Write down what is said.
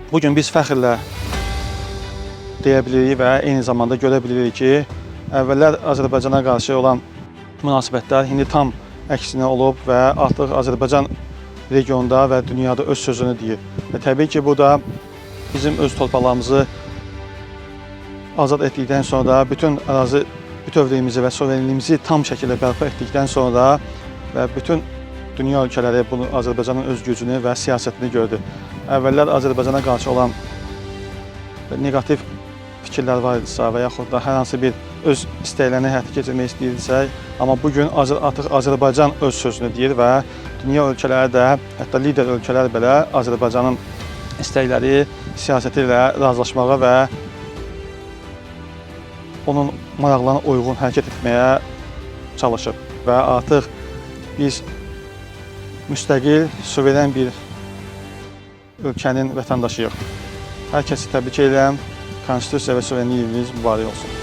Bugün biz fəxrlə deyə bilirik və eyni zamanda görə bilirik ki, əvvəllər Azərbaycana qarşı olan münasibətlər indi tam əksinə olub və artıq Azərbaycan regionda və dünyada öz sözünü deyir. Və təbii ki, bu da bizim öz torpaqlarımızı azad etdikdən sonra bütün ərazi bütövlüyümüzü və suverenliyimizi tam şəkildə bərpa etdikdən sonra və bütün dünya ölkələri bunu Azərbaycanın öz gücünü və siyasətini gördü. Əvvəllər Azərbaycana qarşı olan negativ fikirlər var idisə və yaxud da hər hansı bir öz istəklərini həyata keçirmək istəyirdisə, amma bugün artıq Azərbaycan öz sözünü deyir və dünya ölkələri də, hətta lider ölkələr belə Azərbaycanın istəkləri, siyasəti ilə razılaşmağa və onun maraqlarına uyğun hərəkət etməyə çalışıb və artıq biz müstəqil, suveren bir ölkənin vətəndaşıyıq. Hər kəsi təbrik edirəm. Konstitusiya və suverenliyimiz mübarək olsun.